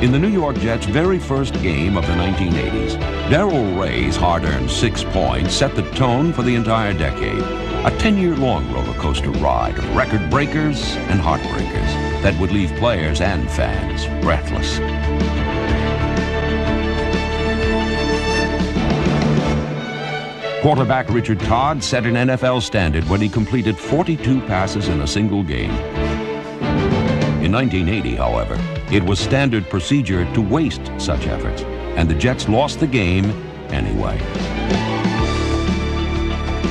In the New York Jets' very first game of the 1980s, Darrell Ray's hard-earned 6 points set the tone for the entire decade. A 10-year-long roller coaster ride of record breakers and heartbreakers that would leave players and fans breathless. Quarterback Richard Todd set an NFL standard when he completed 42 passes in a single game. In 1980, however, it was standard procedure to waste such efforts, and the Jets lost the game anyway.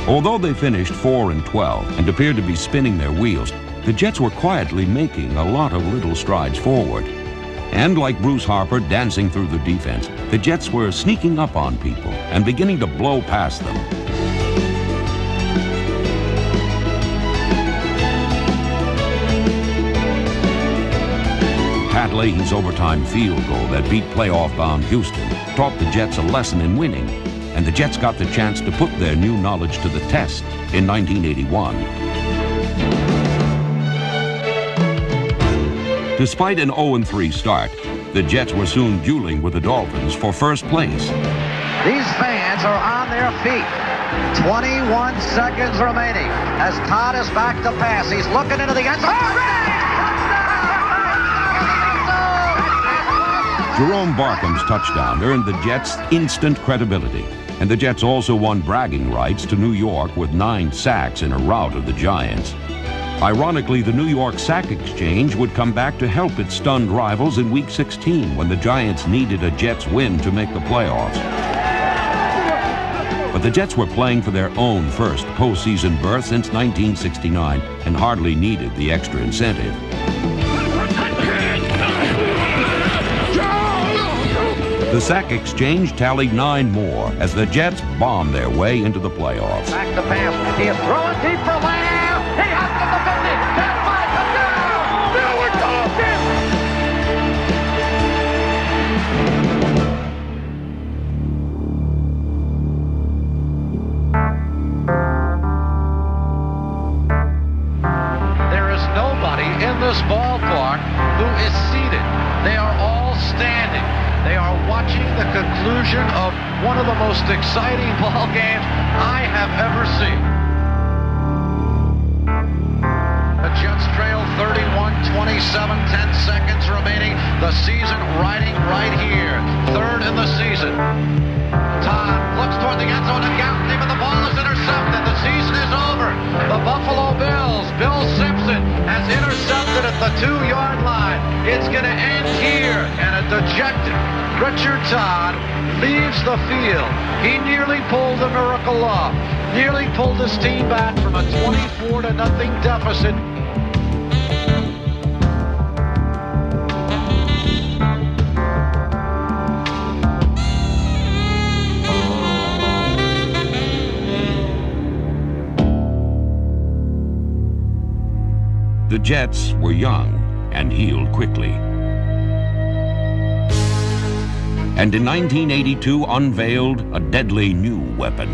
Although they finished 4-12 and appeared to be spinning their wheels, the Jets were quietly making a lot of little strides forward. And like Bruce Harper dancing through the defense, the Jets were sneaking up on people and beginning to blow past them. Pat Leahy's overtime field goal that beat playoff-bound Houston taught the Jets a lesson in winning, and the Jets got the chance to put their new knowledge to the test in 1981. Despite an 0-3 start, the Jets were soon dueling with the Dolphins for first place. These fans are on their feet. 21 seconds remaining as Todd is back to pass. He's looking into the end zone. Jerome Barkham's touchdown earned the Jets instant credibility, and the Jets also won bragging rights to New York with 9 sacks in a rout of the Giants. Ironically, the New York Sack Exchange would come back to help its stunned rivals in Week 16 when the Giants needed a Jets win to make the playoffs. But the Jets were playing for their own first postseason berth since 1969 and hardly needed the extra incentive. The Sack Exchange tallied 9 more as the Jets bombed their way into the playoffs. Back to pass. He is throwing deep for Lamb. He has to defend it. 10-5, touchdown. Now we're talking. There is nobody in this ballpark who is seated. They are all standing. They are watching the conclusion of one of the most exciting ball games I have ever seen. The Jets trail 31-27, 10 seconds remaining. The season riding right here. Third in the season. Todd looks toward the end zone and Gaffney, but the ball is intercepted. The season is over. The Buffalo Bills, Bill Simpson, has intercepted at the 2-yard line. It's going to end here, and a dejected Richard Todd leaves the field. He nearly pulled the miracle off. Nearly pulled his team back from a 24-0 deficit. The Jets were young and healed quickly. And in 1982 unveiled a deadly new weapon.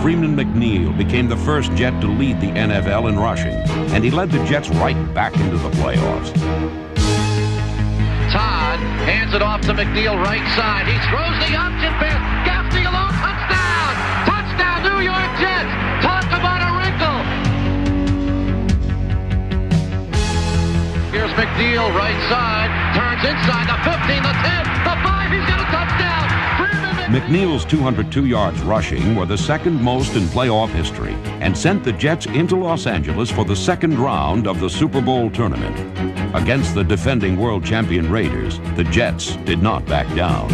Freeman McNeil became the first Jet to lead the NFL in rushing, and he led the Jets right back into the playoffs. Todd hands it off to McNeil, right side. He throws the option pass. Gaffney alone, touchdown! Touchdown, New York Jets! Talk about a wrinkle! Here's McNeil, right side. Turns inside the 15, the 10, the 5. He's got a touchdown! McNeil's 202 yards rushing were the second most in playoff history and sent the Jets into Los Angeles for the second round of the Super Bowl tournament. Against the defending world champion Raiders, the Jets did not back down.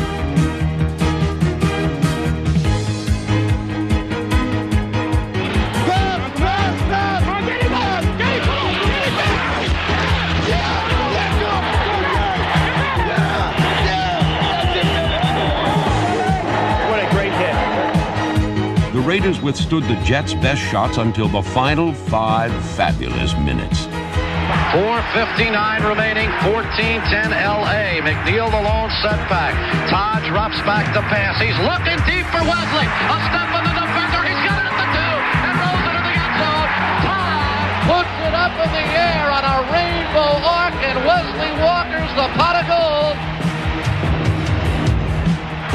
The Raiders withstood the Jets' best shots until the final 5 fabulous minutes. 4:59 remaining, 14-10 LA. McNeil the lone setback. Todd drops back to pass. He's looking deep for Wesley. A step on the defender. He's got it at the 2 and rolls into the end zone. Todd puts it up in the air on a rainbow arc, and Wesley Walker's the pot of gold.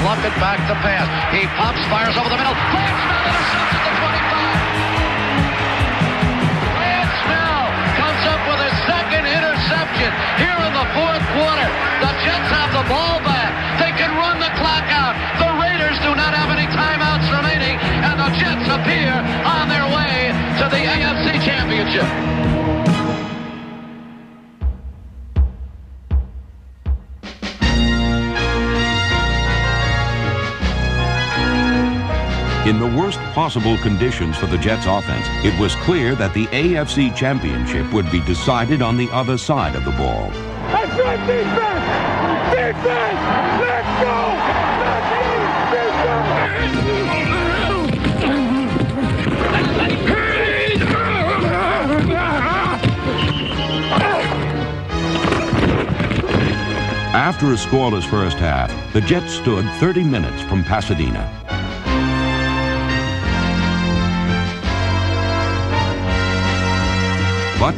Luckett back to pass. He pumps, fires over the middle. Grant Snell intercepts at the 25. Grant Snell comes up with his second interception here in the fourth quarter. The Jets have the ball back. They can run the clock out. The Raiders do not have any timeouts remaining, and the Jets appear on their way to the AFC Championship. In the worst possible conditions for the Jets offense, it was clear that the AFC Championship would be decided on the other side of the ball. That's right, defense! Defense! Let's go! After a scoreless first half, the Jets stood 30 minutes from Pasadena. But,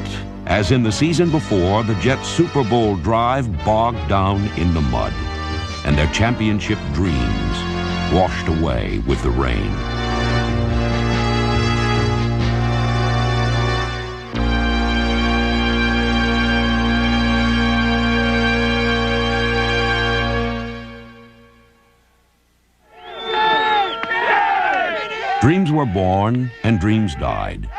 as in the season before, the Jets' Super Bowl drive bogged down in the mud, and their championship dreams washed away with the rain. Dreams were born and dreams died.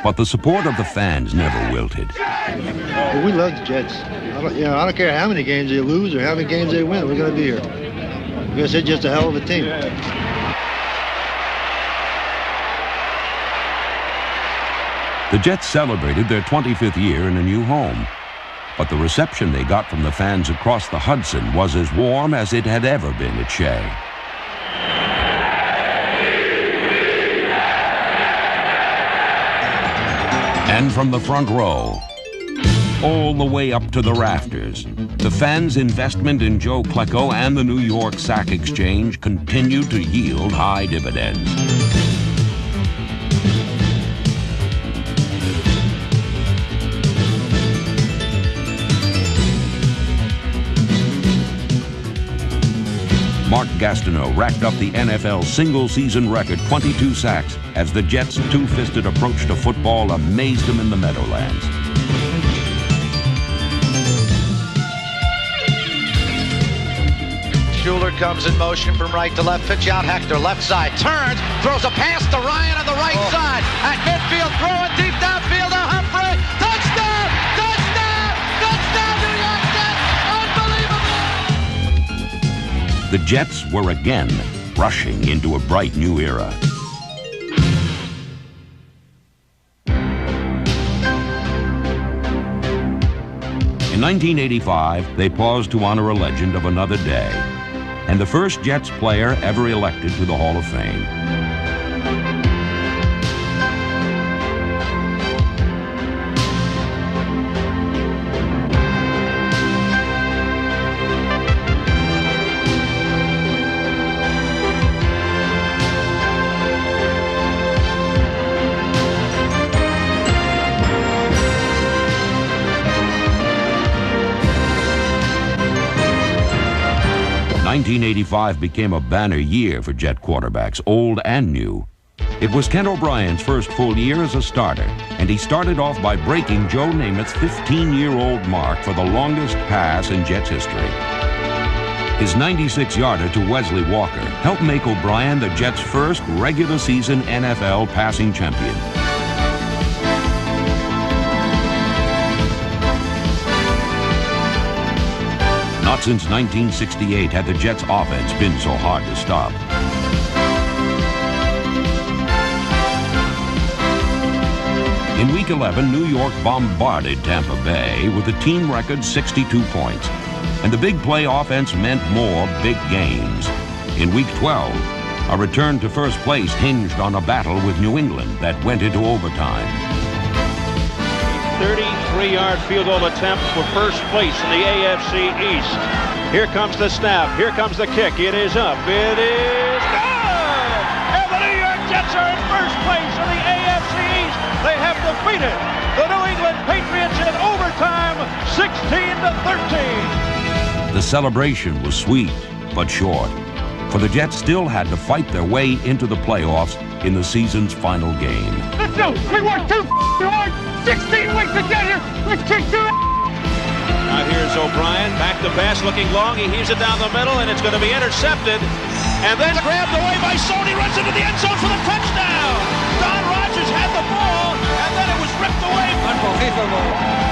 But the support of the fans never wilted. Well, we love the Jets. I don't care how many games they lose or how many games they win. We're going to be here. Because they're just a hell of a team. The Jets celebrated their 25th year in a new home. But the reception they got from the fans across the Hudson was as warm as it had ever been at Shea. And from the front row, all the way up to the rafters, the fans' investment in Joe Klecko and the New York Sack Exchange continued to yield high dividends. Mark Gastineau racked up the NFL single-season record 22 sacks as the Jets' two-fisted approach to football amazed him in the Meadowlands. Schuler comes in motion from right to left. Pitch out Hector, left side. Turns, throws a pass to Ryan on the right side. At midfield, throwing deep downfield to Humphrey. Touchdown! Touchdown! Touchdown, New York Jets! Unbelievable! The Jets were again rushing into a bright new era. In 1985, they paused to honor a legend of another day, and the first Jets player ever elected to the Hall of Fame. '85 became a banner year for Jet quarterbacks, old and new. It was Ken O'Brien's first full year as a starter, and he started off by breaking Joe Namath's 15-year-old mark for the longest pass in Jets history. His 96-yarder to Wesley Walker helped make O'Brien the Jets' first regular season NFL passing champion. Not since 1968 had the Jets' offense been so hard to stop. In Week 11, New York bombarded Tampa Bay with a team record 62 points. And the big play offense meant more big games. In Week 12, a return to first place hinged on a battle with New England that went into overtime. 33-yard field goal attempt for first place in the AFC East. Here comes the snap. Here comes the kick. It is up. It is good! And the New York Jets are in first place in the AFC East. They have defeated the New England Patriots in overtime, 16-13. The celebration was sweet, but short, for the Jets still had to fight their way into the playoffs in the season's final game. Let's go! We worked too hard! 16 weeks to get here! Let's kick some ass! Now here's O'Brien, back to pass, looking long. He heaves it down the middle, and it's going to be intercepted. And then grabbed away by Sony, runs into the end zone for the touchdown. Don Rodgers had the ball, and then it was ripped away. Unbelievable.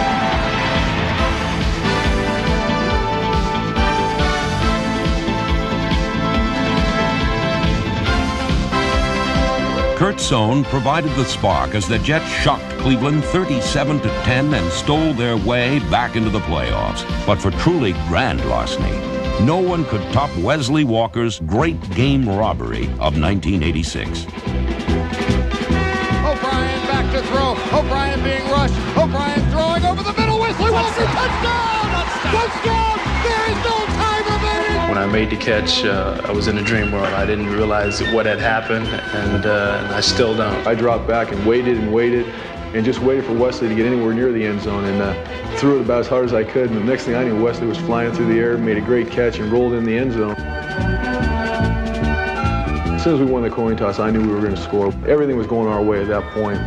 Kurt Sohn provided the spark as the Jets shocked Cleveland 37-10 and stole their way back into the playoffs. But for truly grand larceny, no one could top Wesley Walker's great game robbery of 1986. O'Brien back to throw. O'Brien being rushed. O'Brien throwing over the middle. Wesley Walker, touchdown! Touchdown! There is no time remaining! When I made the catch, I was in a dream world. I didn't realize what had happened, and I still don't. I dropped back and waited and just waited for Wesley to get anywhere near the end zone, and threw it about as hard as I could. And the next thing I knew, Wesley was flying through the air, made a great catch, and rolled in the end zone. As soon as we won the coin toss, I knew we were going to score. Everything was going our way at that point.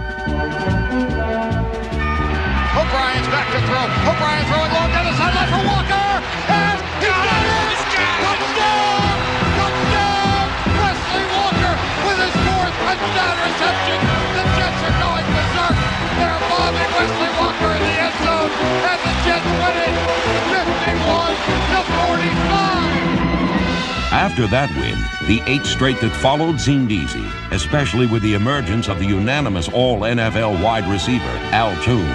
O'Brien's back to throw. O'Brien throwing long down the sideline for Walker, and he got it! Touchdown! Touchdown! Wesley Walker with his fourth touchdown reception. The Jets are going berserk. They're bombing Wesley Walker in the end zone, and the Jets win it 51-45. After that win, the 8 straight that followed seemed easy, especially with the emergence of the unanimous All-NFL wide receiver, Al Toon.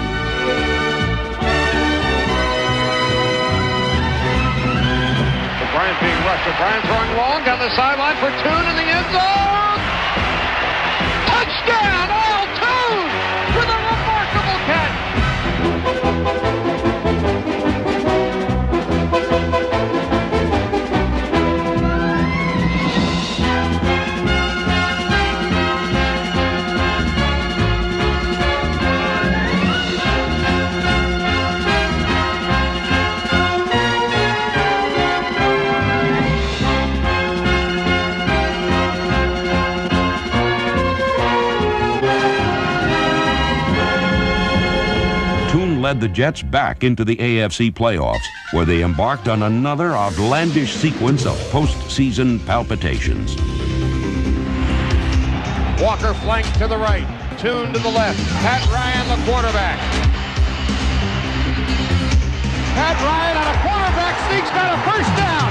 O'Brien being rushed. O'Brien throwing long down the sideline for Toon in the end zone. Touchdown, Al Toon with a remarkable catch. Led the Jets back into the AFC playoffs, where they embarked on another outlandish sequence of postseason palpitations. Walker flanked to the right, Toon to the left, Pat Ryan the quarterback. Pat Ryan on a quarterback sneak's got a first down.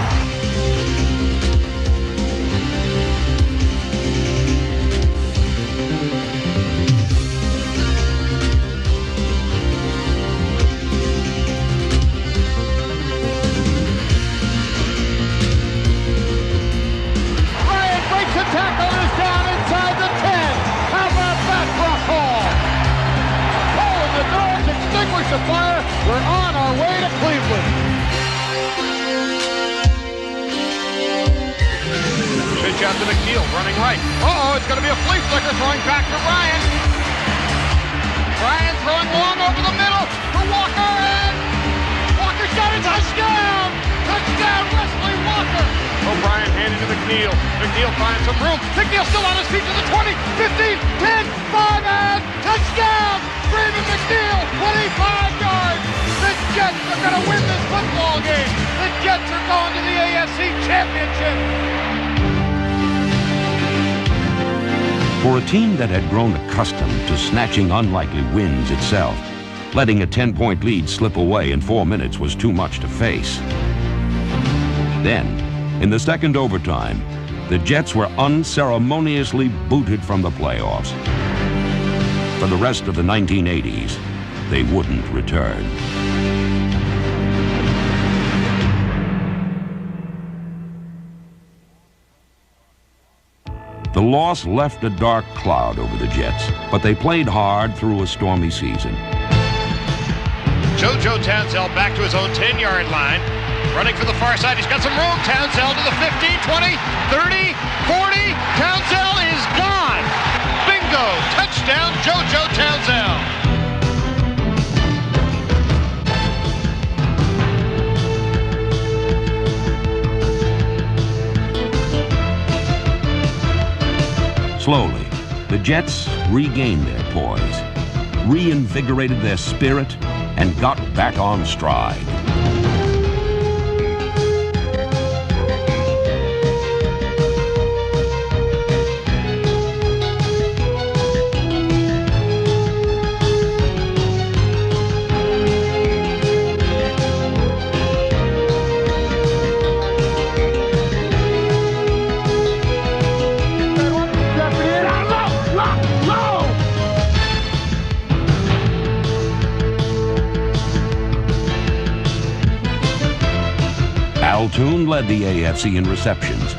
Tackle is down inside the 10. How about that for a call? Pulling the doors, extinguish the fire. We're on our way to Cleveland. Pitch out to McNeil, running right. Uh-oh, it's going to be a flea flicker throwing back to Ryan. Ryan throwing long over the middle for Walker, and Walker's got a touchdown! Touchdown, Wesley Walker! O'Brien handing to McNeil. McNeil finds some room. McNeil still on his feet to the 20, 15, 10, 5, and touchdown! Brandon McNeil, 25 yards! The Jets are going to win this football game! The Jets are going to the AFC Championship! For a team that had grown accustomed to snatching unlikely wins itself, letting a 10-point lead slip away in 4 minutes was too much to face. Then, in the second overtime, the Jets were unceremoniously booted from the playoffs. For the rest of the 1980s, they wouldn't return. The loss left a dark cloud over the Jets, but they played hard through a stormy season. JoJo Townsend back to his own 10-yard line. Running for the far side. He's got some room. Townsend to the 15, 20, 30, 40. Townsend is gone. Bingo. Touchdown, JoJo Townsend. Slowly, the Jets regained their poise, reinvigorated their spirit, and got back on stride. Al Toon led the AFC in receptions,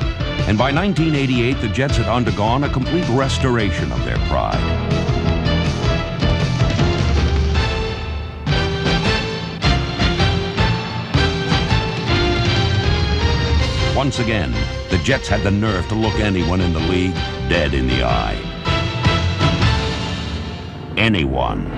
and by 1988, the Jets had undergone a complete restoration of their pride. Once again, the Jets had the nerve to look anyone in the league dead in the eye. Anyone.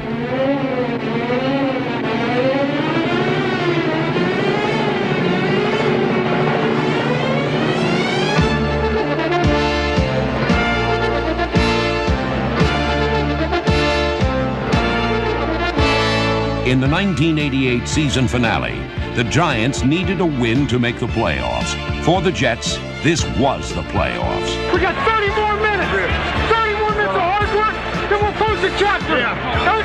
In the 1988 season finale, the Giants needed a win to make the playoffs. For the Jets, this was the playoffs. We got 30 more minutes. 30 more minutes of hard work, then we'll close the chapter. Let's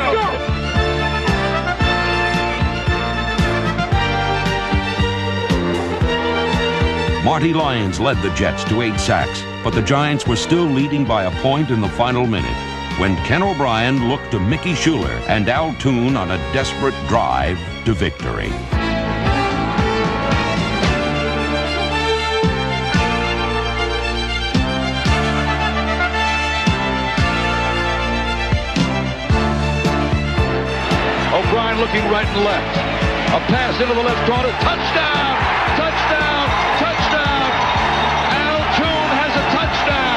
go. Marty Lyons led the Jets to 8 sacks, but the Giants were still leading by a point in the final minute when Ken O'Brien looked to Mickey Schuler and Al Toon on a desperate drive to victory. O'Brien looking right and left. A pass into the left corner. Touchdown! Touchdown! Touchdown! Al Toon has a touchdown!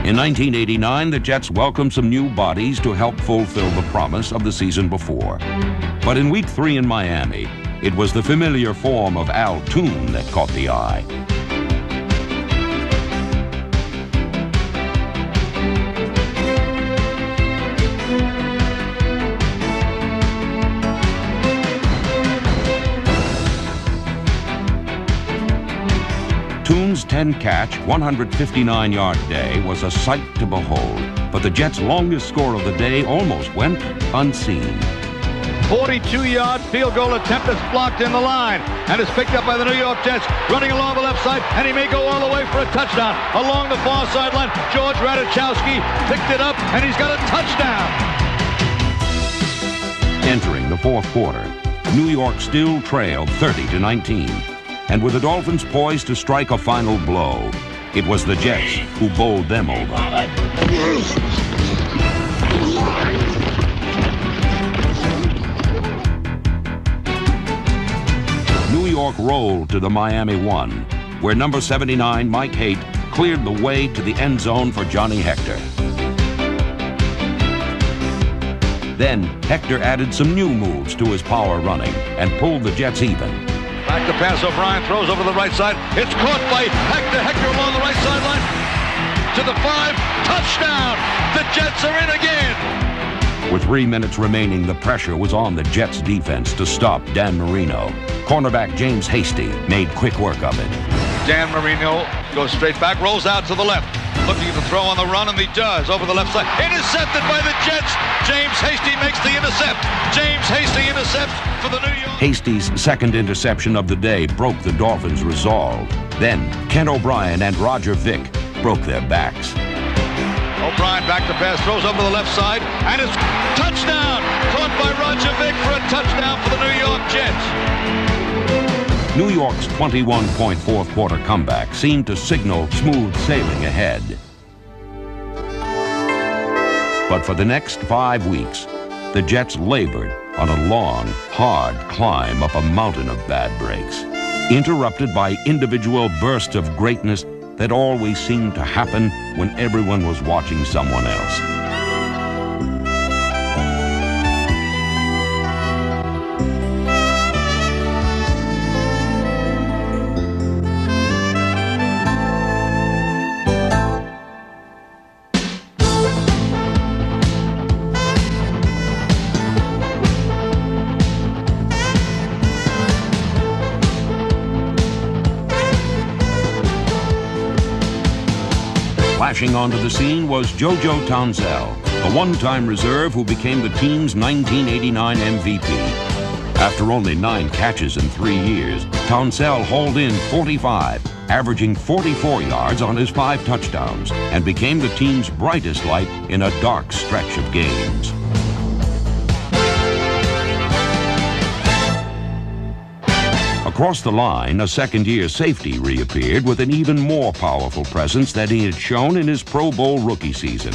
In 1989, the Jets welcomed some new bodies to help fulfill the promise of the season before. But in Week 3 in Miami, it was the familiar form of Al Toon that caught the eye. Toon's 10-catch, 159-yard day was a sight to behold, but the Jets' longest score of the day almost went unseen. 42-yard field goal attempt that's blocked in the line and is picked up by the New York Jets, running along the left side, and he may go all the way for a touchdown. Along the far sideline, George Radichowski picked it up, and he's got a touchdown. Entering the fourth quarter, New York still trailed 30-19. And with the Dolphins poised to strike a final blow, it was the Jets who bowled them over. New York rolled to the Miami 1, where number 79, Mike Haight, cleared the way to the end zone for Johnny Hector. Then Hector added some new moves to his power running and pulled the Jets even. Back to pass, O'Brien throws over the right side. It's caught by Hector. Hector along the right sideline. To the 5. Touchdown! The Jets are in again! With 3 minutes remaining, the pressure was on the Jets' defense to stop Dan Marino. Cornerback James Hasty made quick work of it. Dan Marino goes straight back, rolls out to the left. Looking to throw on the run, and he does. Over the left side. Intercepted by the Jets. James Hasty makes the intercept. James Hasty intercepts for the New York. Hasty's second interception of the day broke the Dolphins' resolve. Then Ken O'Brien and Roger Vick broke their backs. O'Brien back to pass, throws over to the left side, and it's touchdown! Caught by Roger Vick for a touchdown for the New York Jets. New York's 21-point fourth quarter comeback seemed to signal smooth sailing ahead. But for the next 5 weeks, the Jets labored on a long, hard climb up a mountain of bad breaks, interrupted by individual bursts of greatness that always seemed to happen when everyone was watching someone else. Flashing onto the scene was JoJo Townsell, the one-time reserve who became the team's 1989 MVP. After only 9 catches in 3 years, Townsell hauled in 45, averaging 44 yards on his 5 touchdowns, and became the team's brightest light in a dark stretch of games. Across the line, a second-year safety reappeared with an even more powerful presence than he had shown in his Pro Bowl rookie season.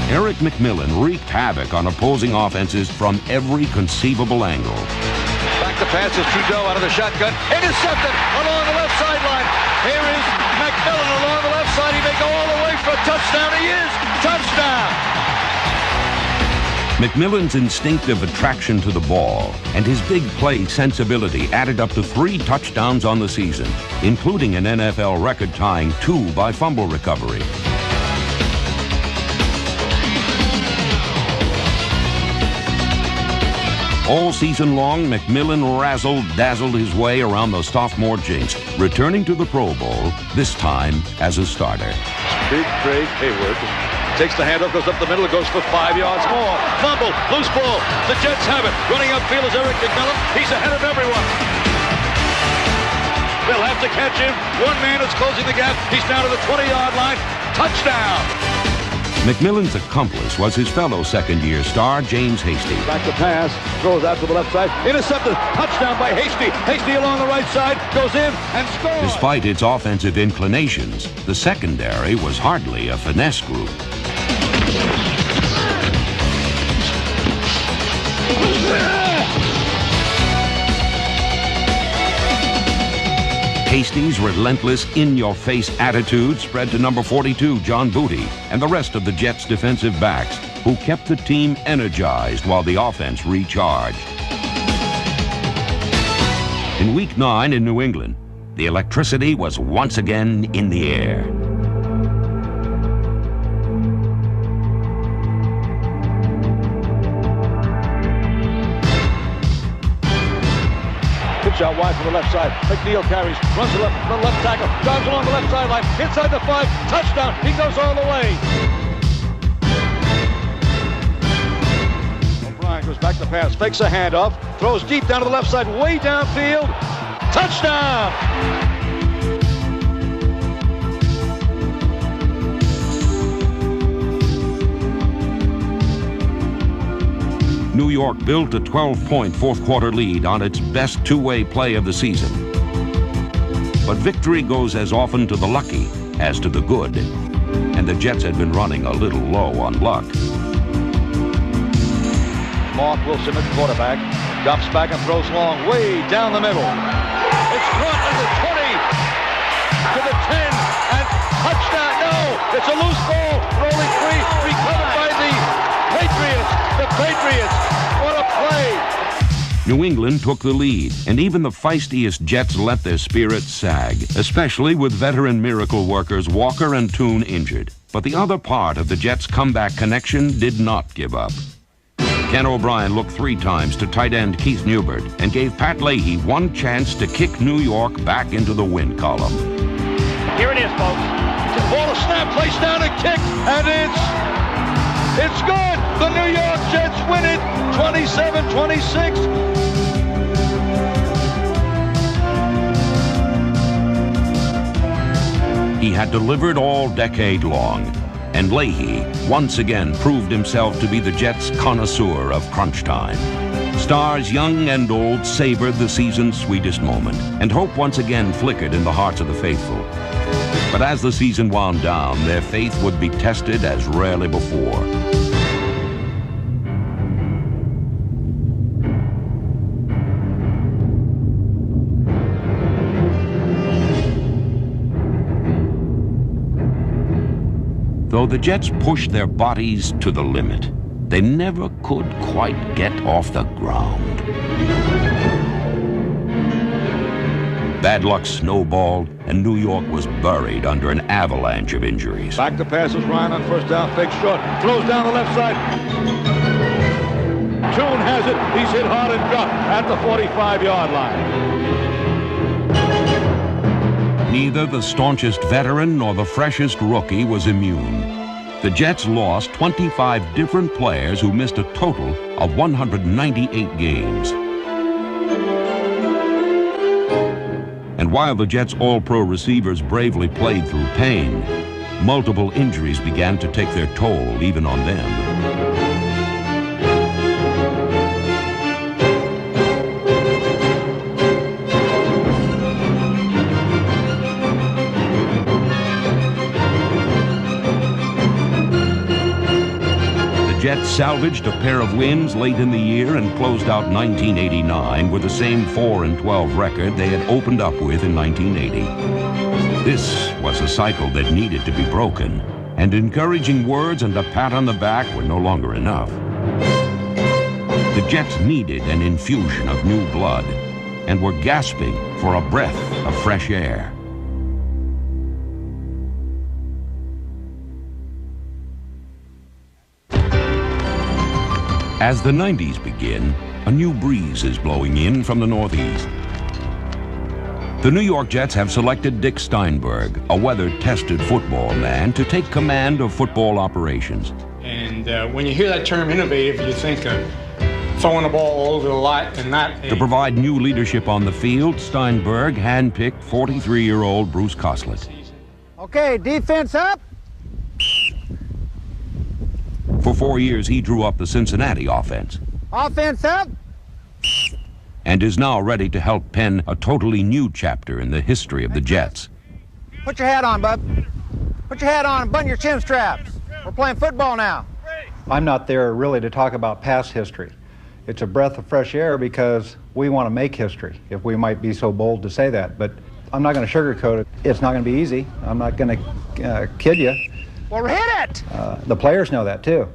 Eric McMillan wreaked havoc on opposing offenses from every conceivable angle. Back to pass is Trudeau out of the shotgun. Intercepted along the left sideline. Here is McMillan along the left side. He may go all the way for a touchdown. He is. Touchdown. McMillan's instinctive attraction to the ball and his big play sensibility added up to 3 touchdowns on the season, including an NFL record-tying 2 by fumble recovery. All season long, McMillan razzle-dazzled his way around the sophomore jinx, returning to the Pro Bowl, this time as a starter. Big Craig Hayward takes the handoff, goes up the middle, goes for 5 yards more. Fumble, loose ball. The Jets have it. Running upfield is Eric McMillan. He's ahead of everyone. They'll have to catch him. One man is closing the gap. He's down to the 20-yard line. Touchdown. McMillan's accomplice was his fellow second-year star, James Hasty. Back to pass, throws out to the left side. Intercepted. Touchdown by Hasty. Hasty along the right side, goes in and scores. Despite its offensive inclinations, the secondary was hardly a finesse group. Hasty's relentless, in-your-face attitude spread to number 42, John Booty, and the rest of the Jets' defensive backs, who kept the team energized while the offense recharged. In Week 9 in New England, the electricity was once again in the air. Out wide from the left side. McNeil carries, runs to the left tackle, drives along the left sideline, inside the 5, touchdown. He goes all the way. O'Brien goes back to pass, fakes a handoff, throws deep down to the left side, way downfield. Touchdown. New York built a 12-point fourth-quarter lead on its best two-way play of the season. But victory goes as often to the lucky as to the good, and the Jets had been running a little low on luck. Mark Wilson at quarterback, dumps back and throws long, way down the middle. It's caught at the 20, to the 10, and touchdown. No, it's a loose ball, rolling free, recovered by the Patriots. The Patriots, what a play! New England took the lead, and even the feistiest Jets let their spirits sag, especially with veteran miracle workers Walker and Toon injured. But the other part of the Jets' comeback connection did not give up. Ken O'Brien looked 3 times to tight end Keith Newbert and gave Pat Leahy one chance to kick New York back into the win column. Here it is, folks. The ball is snapped, placed down and kicked, and it's good. The New York Jets win it 27-26. had delivered all decade long, and Leahy once again proved himself to be the Jets' connoisseur of crunch time. Stars young and old savored the season's sweetest moment, and hope once again flickered in the hearts of the faithful. But as the season wound down, their faith would be tested as rarely before. Though the Jets pushed their bodies to the limit, they never could quite get off the ground. Bad luck snowballed, and New York was buried under an avalanche of injuries. Back to passes Ryan on first down, fake short, throws down the left side. Tune has it, he's hit hard and dropped at the 45-yard line. Neither the staunchest veteran nor the freshest rookie was immune. The Jets lost 25 different players who missed a total of 198 games. And while the Jets' all-pro receivers bravely played through pain, multiple injuries began to take their toll even on them. The Jets salvaged a pair of wins late in the year and closed out 1989 with the same 4-12 record they had opened up with in 1980. This was a cycle that needed to be broken, and encouraging words and a pat on the back were no longer enough. The Jets needed an infusion of new blood and were gasping for a breath of fresh air. As the 90s begin, a new breeze is blowing in from the Northeast. The New York Jets have selected Dick Steinberg, a weather-tested football man, to take command of football operations. And when you hear that term innovative, you think of throwing the ball all over the lot and not... To provide new leadership on the field, Steinberg handpicked 43-year-old Bruce Coslett. Okay, defense up. For 4 years, he drew up the Cincinnati offense. Offense up. And is now ready to help pen a totally new chapter in the history of the Jets. Put your hat on, bub. Put your hat on and button your chin straps. We're playing football now. I'm not there really to talk about past history. It's a breath of fresh air because we want to make history, if we might be so bold to say that. But I'm not going to sugarcoat it. It's not going to be easy. I'm not going to kid you. Well, hit it! The players know that too.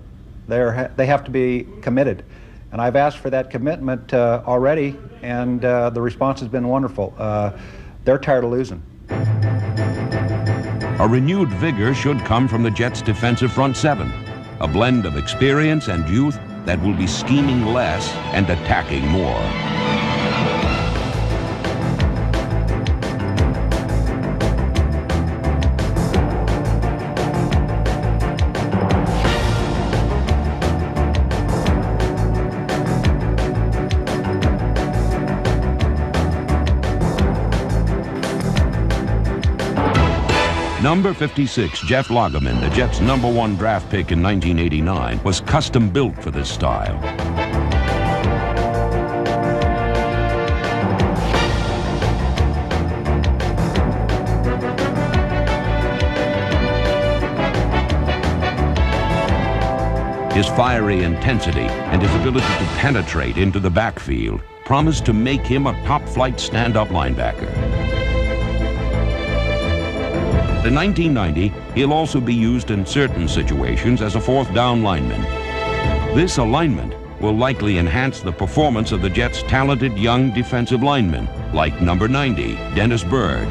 They have to be committed. And I've asked for that commitment already, and the response has been wonderful. They're tired of losing. A renewed vigor should come from the Jets' defensive front seven, a blend of experience and youth that will be scheming less and attacking more. Number 56, Jeff Lageman, the Jets' #1 draft pick in 1989, was custom built for this style. His fiery intensity and his ability to penetrate into the backfield promised to make him a top-flight stand-up linebacker. In 1990, he'll also be used in certain situations as a fourth down lineman. This alignment will likely enhance the performance of the Jets' talented young defensive linemen, like number 90, Dennis Byrd.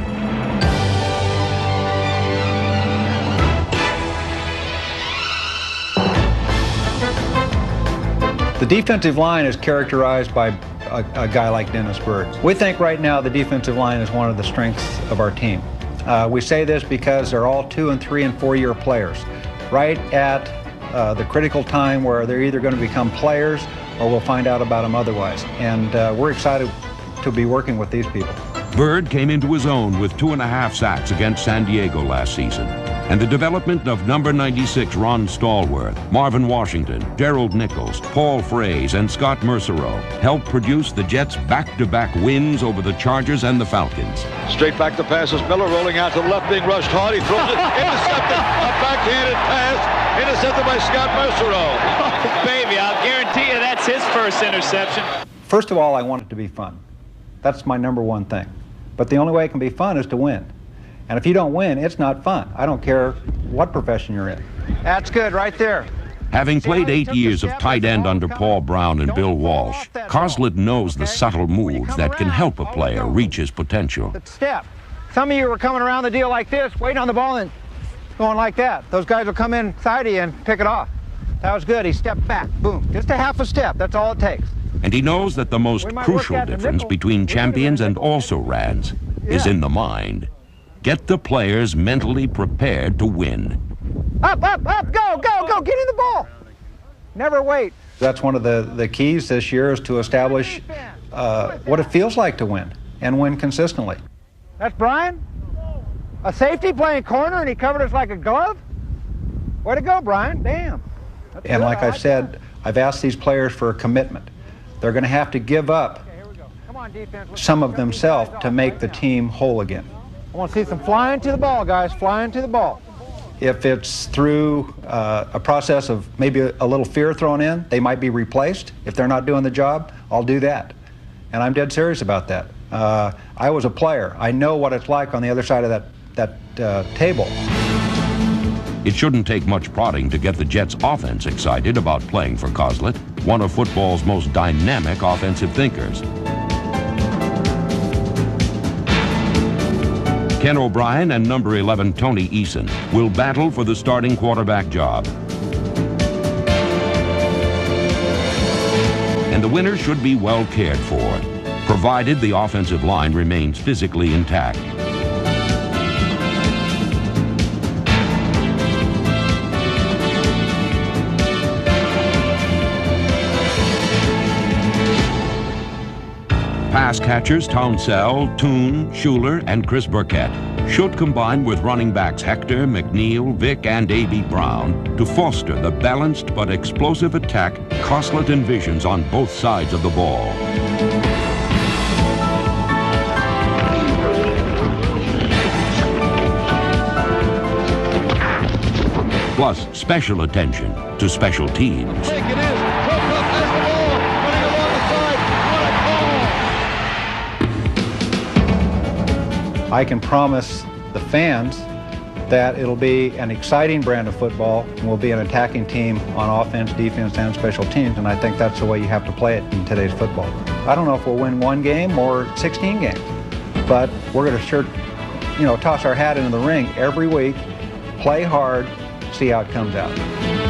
The defensive line is characterized by a guy like Dennis Byrd. We think right now the defensive line is one of the strengths of our team. We say this because they're all 2-, 3-, and 4-year players, right at the critical time where they're either going to become players or we'll find out about them otherwise. And we're excited to be working with these people. Bird came into his own with 2.5 sacks against San Diego last season. And the development of number 96 Ron Stallworth, Marvin Washington, Gerald Nichols, Paul Fraze, and Scott Mercereau helped produce the Jets' back-to-back wins over the Chargers and the Falcons. Straight back to passes. Miller rolling out to the left, being rushed hard. He throws it, intercepted. A backhanded pass, intercepted by Scott Mercereau. Oh, baby, I'll guarantee you that's his first interception. First of all, I want it to be fun. That's my number one thing. But the only way it can be fun is to win. And if you don't win, it's not fun. I don't care what profession you're in. That's good right there. Having played 8 years of tight end under Paul Brown and Bill Walsh, Coslett knows the subtle moves that can help a player reach his potential. Step. Some of you were coming around the deal like this, waiting on the ball and going like that. Those guys will come inside you and pick it off. That was good. He stepped back. Boom. Just a half a step. That's all it takes. And he knows that the most crucial difference between champions and also-rans is in the mind. Get the players mentally prepared to win. Up, up, up, go, go, go, get in the ball. Never wait. That's one of the keys this year is to establish what it feels like to win and win consistently. That's Brian? A safety playing corner and he covered us like a glove? Way to go, Brian. Damn. That's and good. like I said, I've asked these players for a commitment. They're going to have to give up some of themselves to make the team whole again. I want to see some flying to the ball, guys, flying to the ball. If it's through a process of maybe a little fear thrown in, they might be replaced. If they're not doing the job, I'll do that. And I'm dead serious about that. I was a player. I know what it's like on the other side of that table. It shouldn't take much prodding to get the Jets' offense excited about playing for Coslett, one of football's most dynamic offensive thinkers. Ken O'Brien and number 11 Tony Eason will battle for the starting quarterback job. And the winner should be well cared for, provided the offensive line remains physically intact. Pass catchers Townsell, Toon, Schuler, and Chris Burkett should combine with running backs Hector, McNeil, Vick, and A.B. Brown to foster the balanced but explosive attack Coslett envisions on both sides of the ball. Plus, special attention to special teams. I can promise the fans that it'll be an exciting brand of football and we'll be an attacking team on offense, defense, and special teams, and I think that's the way you have to play it in today's football. I don't know if we'll win 1 game or 16 games, but we're going to sure, toss our hat into the ring every week, play hard, see how it comes out.